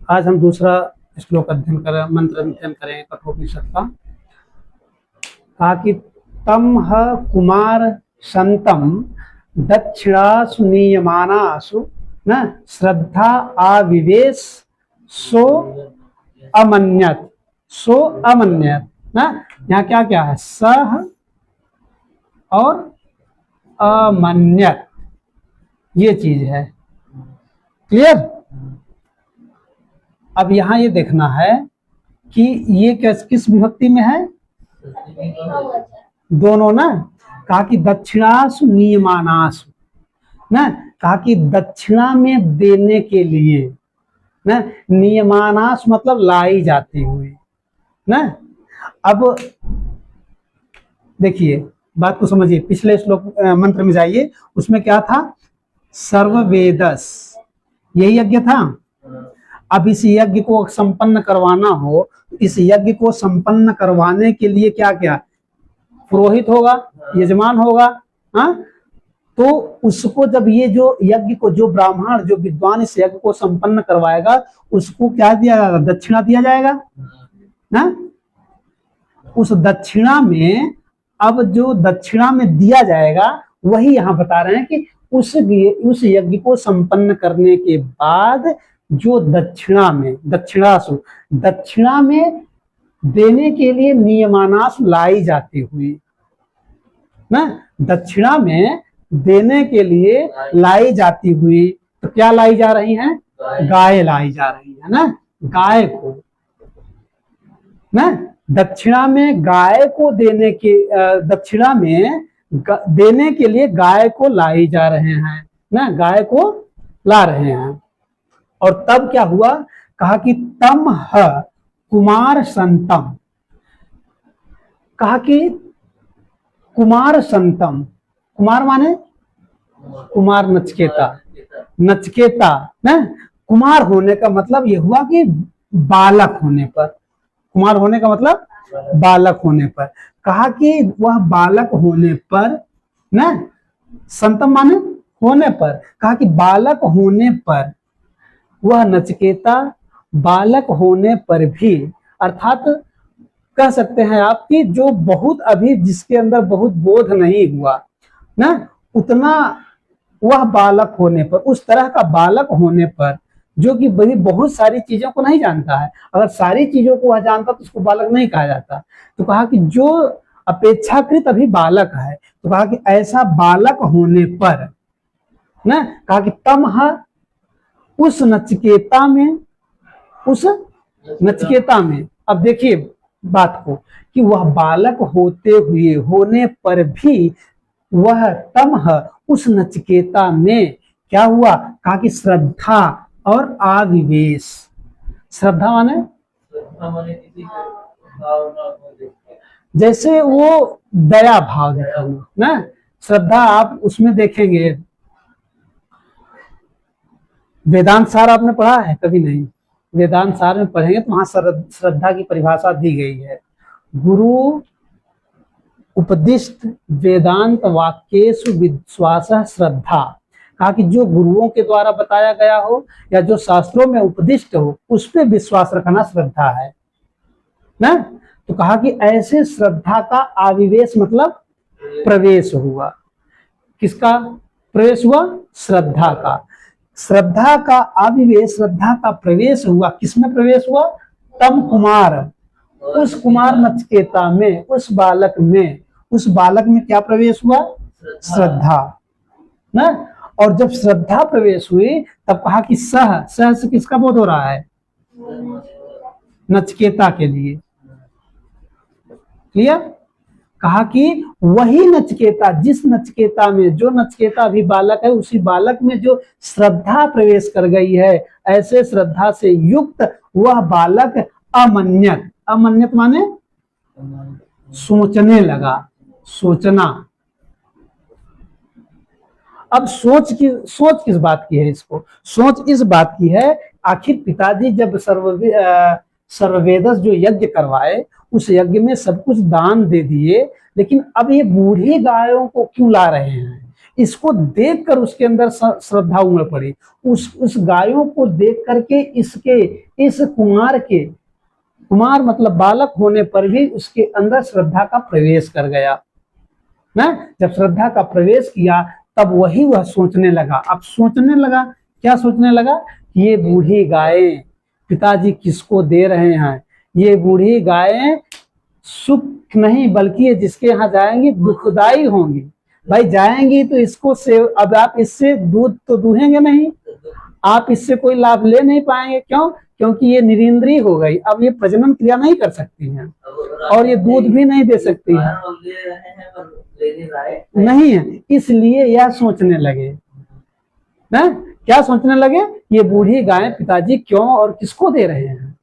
आज हम दूसरा श्लोक अध्ययन करें, मंत्र अध्ययन करें कठोपनिषद का। कहा कि तम ह कुमार संतम दक्षिणासु नीयमानासु न श्रद्धा आविवेश सो अमन्यत ना। यहाँ क्या क्या है? सह और अमन्यत, ये चीज है। क्लियर? अब यहाँ ये देखना है कि ये किस विभक्ति में है? दोनों ना। कहा कि दक्षिणासु नियमानासु ना, कहा कि दक्षिणा में देने के लिए ना, नियमानास मतलब लाई जाती हुई ना। अब देखिए बात को समझिए, पिछले श्लोक मंत्र में जाइए, उसमें क्या था? सर्ववेदस, यही यज्ञ था। अब इस यज्ञ को संपन्न करवाना हो, इस यज्ञ को संपन्न करवाने के लिए क्या क्या? पुरोहित होगा, यजमान होगा, हाँ। तो उसको जब ये जो यज्ञ को, जो ब्राह्मण, जो विद्वान इस यज्ञ को संपन्न करवाएगा, उसको क्या दिया जाएगा? दक्षिणा दिया जाएगा ना। उस दक्षिणा में, अब जो दक्षिणा में दिया जाएगा वही यहाँ बता रहे हैं कि उस यज्ञ को संपन्न करने के बाद जो दक्षिणा में, दक्षिणा में देने के लिए नियमानास लाई जाती हुई ना, दक्षिणा में देने के लिए लाई जाती हुई, तो क्या लाई जा रही हैं? गाय लाई जा रही है ना। गाय को ना, दक्षिणा में गाय को देने के, दक्षिणा में देने के लिए गाय को लाई जा रहे हैं ना, गाय को ला रहे हैं। और तब क्या हुआ? कहा कि तम ह कुमार संतम, कहा कि कुमार संतम, कुमार माने कुमार नचकेता, नचकेता ना। कुमार होने का मतलब ये हुआ कि बालक होने पर, कुमार होने का मतलब बालक होने पर। कहा कि वह बालक होने पर ना, संतम माने होने पर, कहा कि बालक होने पर वह नचकेता, बालक होने पर भी, अर्थात कह सकते हैं आप कि जो बहुत अभी जिसके अंदर बहुत बोध नहीं हुआ ना, उतना वह बालक होने पर, उस तरह का बालक होने पर जो कि बहुत सारी चीजों को नहीं जानता है। अगर सारी चीजों को वह जानता तो उसको बालक नहीं कहा जाता। तो कहा कि जो अपेक्षाकृत अभी बालक है, तो कहा कि ऐसा बालक होने पर ना, कहा कि तमह, उस नचकेता में, उस नचकेता में। अब देखिए बात को कि वह बालक होते हुए, होने पर भी वह तमह, उस नचकेता में क्या हुआ? कहा कि श्रद्धा और आविवेश। श्रद्धा माने जैसे वो दया भाव दिखाना ना। श्रद्धा आप उसमें देखेंगे, वेदांत सार आपने पढ़ा है? कभी नहीं। वेदांत सार में पढ़ेंगे तो वहां श्रद्धा की परिभाषा दी गई है। गुरु उपदिष्ट वेदांत वाक्येषु विश्वास श्रद्धा। कहा कि जो गुरुओं के द्वारा बताया गया हो या जो शास्त्रों में उपदिष्ट हो, उस पर विश्वास रखना श्रद्धा है ना। तो कहा कि ऐसे श्रद्धा का आविवेश मतलब प्रवेश हुआ। किसका प्रवेश हुआ? श्रद्धा का। श्रद्धा का आविवेश, श्रद्धा का प्रवेश हुआ। किसमें प्रवेश हुआ? तम कुमार, उस कुमार नचकेता में, उस बालक में। उस बालक में क्या प्रवेश हुआ? श्रद्धा ना। और जब श्रद्धा प्रवेश हुई तब कहा कि सह से किसका बोध हो रहा है? नचकेता के लिए। क्लियर? कहा कि वही नचकेता, जिस नचकेता में, जो नचकेता अभी बालक है, उसी बालक में जो श्रद्धा प्रवेश कर गई है, ऐसे श्रद्धा से युक्त वह बालक अमन्यत, अमन्यत माने सोचने लगा, सोचना। अब सोच किस बात की है? इसको सोच इस बात की है, आखिर पिताजी जब सर्ववेदस जो यज्ञ करवाए, उस यज्ञ में सब कुछ दान दे दिए, लेकिन अब ये बूढ़ी गायों को क्यों ला रहे हैं? इसको देखकर उसके अंदर श्रद्धा उमड़ पड़ी। उस गायों को देख करके इस कुमार मतलब बालक होने पर भी उसके अंदर श्रद्धा का प्रवेश कर गया ना। जब श्रद्धा का प्रवेश किया तब वह सोचने लगा। अब सोचने लगा, क्या सोचने लगा? ये बूढ़ी गायें पिताजी किसको दे रहे हैं? ये बूढ़ी गायें सुख नहीं बल्कि ये जिसके यहाँ जाएंगी दुखदाई होंगी। भाई जाएंगी तो इसको से अब आप इससे दूध तो दूहेंगे नहीं, आप इससे कोई लाभ ले नहीं पाएंगे। क्यों? क्योंकि ये निरिंद्री हो गई, अब ये प्रजनन क्रिया नहीं कर सकती हैं और ये दूध भी नहीं दे सकती है, नहीं है। इसलिए यह सोचने लगे ना, क्या सोचने लगे? ये बूढ़ी गायें पिताजी क्यों और किसको दे रहे हैं,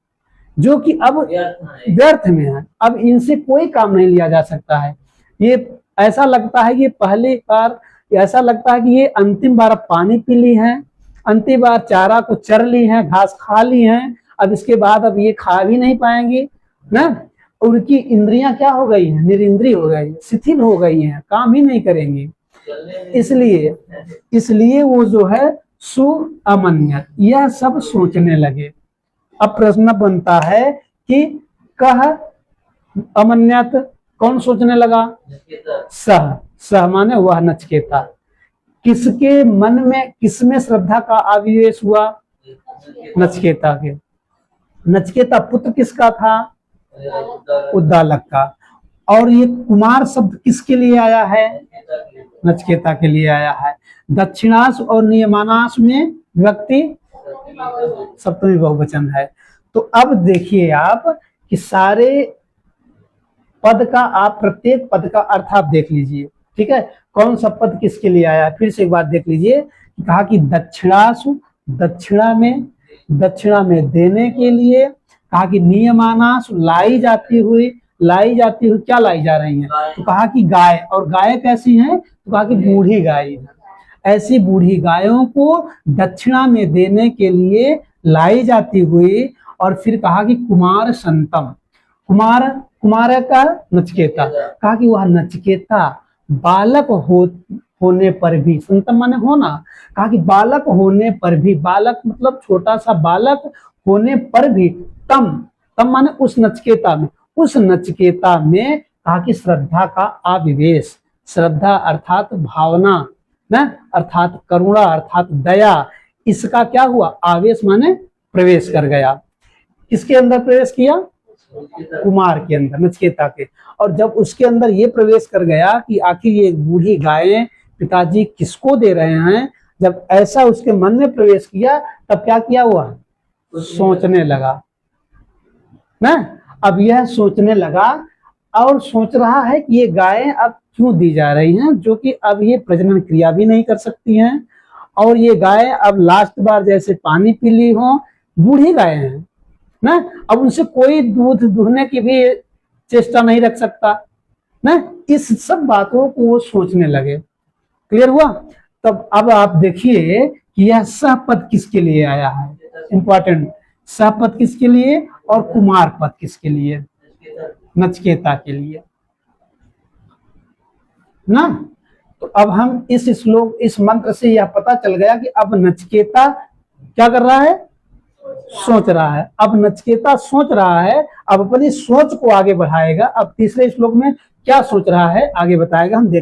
जो कि अब व्यर्थ में है, अब इनसे कोई काम नहीं लिया जा सकता है। ये ऐसा लगता है कि पहली बार ऐसा लगता है कि ये अंतिम बार पानी पी ली है, अंतिम बार चारा को चर ली है, घास खा ली है, अब इसके बाद अब ये खा भी नहीं पाएंगी ना। उनकी इंद्रियां क्या हो गई हैं? निरिंद्री हो गई, शिथिल हो गई हैं, काम ही नहीं करेंगी। इसलिए वो जो है सुअमन्यत, यह सब सोचने लगे। अब प्रश्न बनता है कि कह अमन्यत कौन सोचने लगा? सह माने वह नचिकेता। किसके मन में, किसमें श्रद्धा का आविवेश हुआ? नचिकेता के। नचिकेता पुत्र किसका था? उद्दालक का। और ये कुमार शब्द किसके लिए आया है? नचिकेता के लिए आया है। दक्षिणास और नियमानास में व्यक्ति सप्तमी बहुवचन है। तो अब देखिए आप कि सारे पद का, आप प्रत्येक पद का अर्थ आप देख लीजिए, ठीक है? कौन सा पद किसके लिए आया? फिर से एक बार देख लीजिए। कहा कि दक्षिणासु, दक्षिणा में देने के लिए। कहा कि नियमानासु, लाई जाती हुई, क्या लाई जा रही है? तो कहा कि गाय, और गाय कैसी है? तो कहा कि बूढ़ी गाय है। ऐसी बूढ़ी गायों को दक्षिणा में देने के लिए लाई जाती हुई। और फिर कहा कि कुमार संतम, कुमार का नचिकेता। कहा कि वह नचिकेता बालक होने पर भी, संतम माने होना, कहा कि बालक होने पर भी, बालक मतलब छोटा सा बालक होने पर भी, तम माने उस नचिकेता में कहा कि श्रद्धा का आविवेश, श्रद्धा अर्थात भावना ना, अर्थात करुणा, अर्थात दया, इसका क्या हुआ? आवेश माने प्रवेश कर गया। किसके अंदर प्रवेश किया? कुमार के अंदर, नचिकेता के। और जब उसके अंदर ये प्रवेश कर गया कि आखिर ये बूढ़ी गायें पिताजी किसको दे रहे हैं, जब ऐसा उसके मन में प्रवेश किया तब क्या किया? हुआ सोचने लगा ना। अब यह सोचने लगा और सोच रहा है कि ये गायें अब क्यों दी जा रही हैं, जो कि अब ये प्रजनन क्रिया भी नहीं कर सकती हैं, और ये गाय अब लास्ट बार जैसे पानी पी ली हो, बूढ़ी गाय हैं ना, अब उनसे कोई दूध दूहने की भी चेष्टा नहीं रख सकता ना। इस सब बातों को वो सोचने लगे। क्लियर हुआ? तब अब आप देखिए कि यह सह पद किसके लिए आया है, इंपॉर्टेंट। सह पद किसके लिए और कुमार पद किसके लिए? नचिकेता के लिए ना। तो अब हम इस श्लोक, इस मंत्र से यह पता चल गया कि अब नचिकेता क्या कर रहा है? सोच रहा है। अब नचिकेता सोच रहा है, अब अपनी सोच को आगे बढ़ाएगा। अब तीसरे श्लोक में क्या सोच रहा है आगे बताएगा, हम देख